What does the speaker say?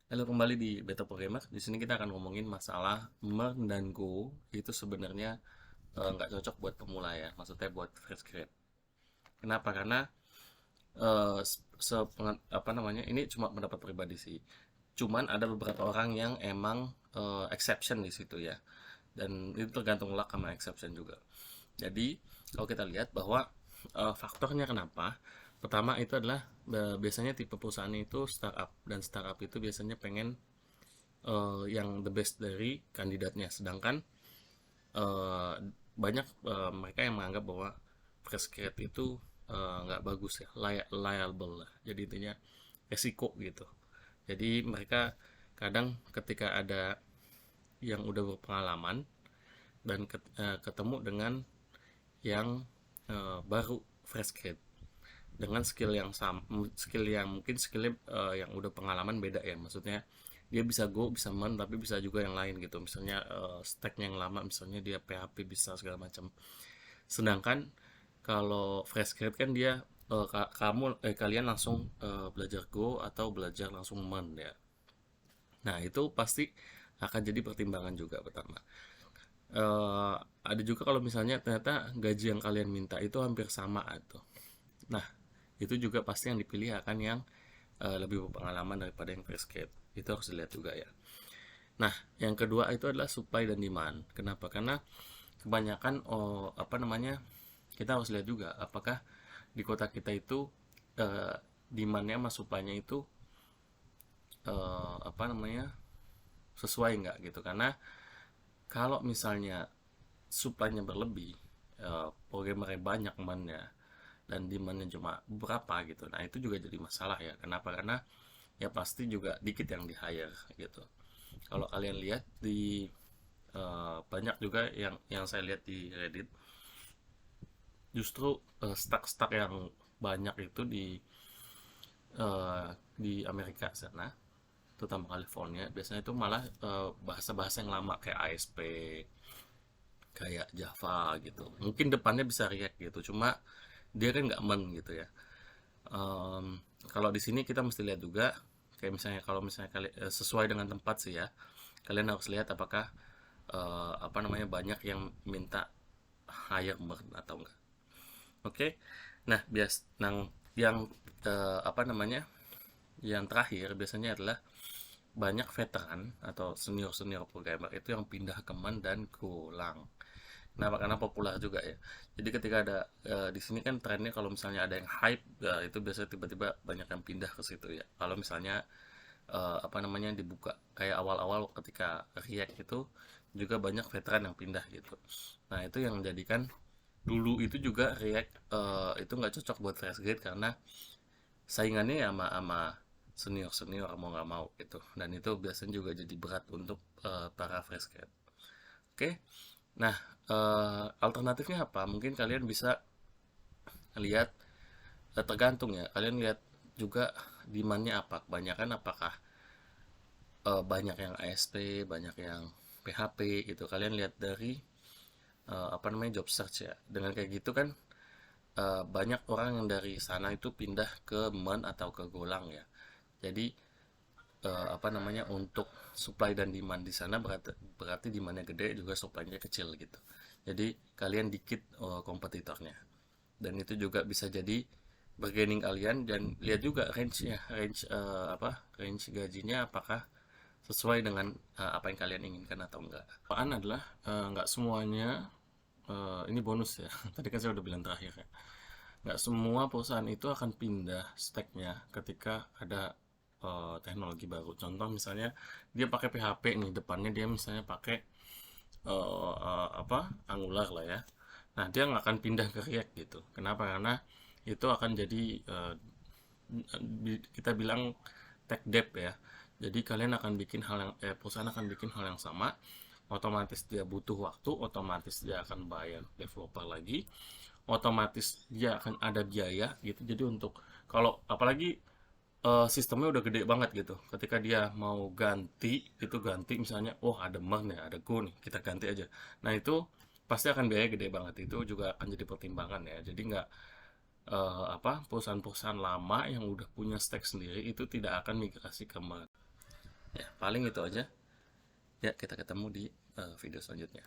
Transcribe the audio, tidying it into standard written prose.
Halo, kembali di Beta Programmer. Di sini kita akan ngomongin masalah Mern dan Go itu sebenarnya nggak cocok buat pemula ya. Maksudnya buat fresh grade. Kenapa? Karena apa namanya? Ini cuma pendapat pribadi sih. Cuman ada beberapa orang yang emang exception di situ ya. Dan itu tergantung luck sama exception juga. Jadi kalau kita lihat bahwa faktornya kenapa? Pertama itu adalah biasanya tipe perusahaan itu startup, dan startup itu biasanya pengen yang the best dari kandidatnya, sedangkan uh, banyak mereka yang menganggap bahwa fresh grade itu nggak bagus ya, liable lah, jadi intinya resiko gitu. Jadi mereka kadang ketika ada yang udah berpengalaman dan ketemu dengan yang baru fresh grade dengan skill yang sama, skill yang mungkin skillnya yang udah pengalaman beda ya, maksudnya dia bisa Go, bisa Men, tapi bisa juga yang lain gitu, misalnya stacknya yang lama, misalnya dia PHP bisa segala macam. Sedangkan kalau fresh grade kan dia kalian langsung belajar Go atau belajar langsung Men ya. Nah itu pasti akan jadi pertimbangan juga pertama. Eh, ada juga kalau misalnya ternyata gaji yang kalian minta itu hampir sama atau, nah itu juga pasti yang dipilih akan yang lebih berpengalaman daripada yang fresh grade. Itu harus dilihat juga ya. Nah, yang kedua itu adalah supply dan demand. Kenapa? Karena kebanyakan apa namanya, kita harus lihat juga apakah di kota kita itu demandnya sama supply-nya itu apa namanya, sesuai nggak gitu. Karena kalau misalnya supply-nya berlebih, programmernya banyak temannya, dan demandnya cuma berapa gitu, nah itu juga jadi masalah ya. Kenapa? Karena ya pasti juga dikit yang di hire gitu. Kalau kalian lihat di banyak juga yang saya lihat di Reddit, justru stack-stack yang banyak itu di Amerika sana, terutama California, biasanya itu malah bahasa-bahasa yang lama kayak ASP, kayak Java gitu. Mungkin depannya bisa React gitu, cuma dia kan nggak men gitu ya. Kalau di sini kita mesti lihat juga, kayak misalnya kalau misalnya kalian sesuai dengan tempat sih ya, kalian harus lihat apakah apa namanya, banyak yang minta hire mern atau enggak. Oke. Nah, yang apa namanya, yang terakhir biasanya adalah banyak veteran atau senior-senior programmer itu yang pindah ke Man dan Golang. Kenapa? Karena populer juga ya. Jadi ketika ada di sini kan trennya kalau misalnya ada yang hype, ya itu biasanya tiba-tiba banyak yang pindah ke situ ya. Kalau misalnya apa namanya, dibuka kayak awal-awal ketika React itu juga banyak veteran yang pindah gitu. Nah itu yang menjadikan dulu itu juga React itu nggak cocok buat fresh grade, karena saingannya ya sama senior senior mau nggak mau gitu, dan itu biasanya juga jadi berat untuk para fresh grade. Oke. Nah, alternatifnya apa? Mungkin kalian bisa lihat, tergantung ya. Kalian lihat juga demandnya apa. Kebanyakan apakah banyak yang ASP, banyak yang PHP gitu. Kalian lihat dari apa namanya, job search ya. Dengan kayak gitu kan banyak orang yang dari sana itu pindah ke Men atau ke Golang ya. Jadi apa namanya, untuk supply dan demand di sana berarti berarti demandnya gede juga supply-nya kecil gitu. Jadi kalian dikit kompetitornya, dan itu juga bisa jadi bargaining kalian. Dan lihat juga range-nya, apa, range gajinya apakah sesuai dengan apa yang kalian inginkan atau enggak. Pertanyaan adalah nggak semuanya, ini bonus ya. Tadi kan saya udah bilang terakhir ya, nggak semua perusahaan itu akan pindah stacknya ketika ada teknologi baru. Contoh misalnya dia pakai PHP nih, depannya dia misalnya pakai apa, Angular lah ya. Nah dia nggak akan pindah ke React gitu. Kenapa? Karena itu akan jadi kita bilang tech debt ya. Jadi kalian akan bikin hal yang perusahaan akan bikin hal yang sama, otomatis dia butuh waktu, otomatis dia akan bayar developer lagi, otomatis dia akan ada biaya gitu. Jadi untuk, kalau apalagi sistemnya udah gede banget gitu, ketika dia mau ganti itu, ganti misalnya, oh ada Mern ya, ada Go nih, kita ganti aja. Nah itu pasti akan biaya gede banget, itu juga akan jadi pertimbangan ya. Jadi nggak apa, perusahaan-perusahaan lama yang udah punya stack sendiri itu tidak akan migrasi ke Mern. Paling itu aja. Ya, kita ketemu di video selanjutnya.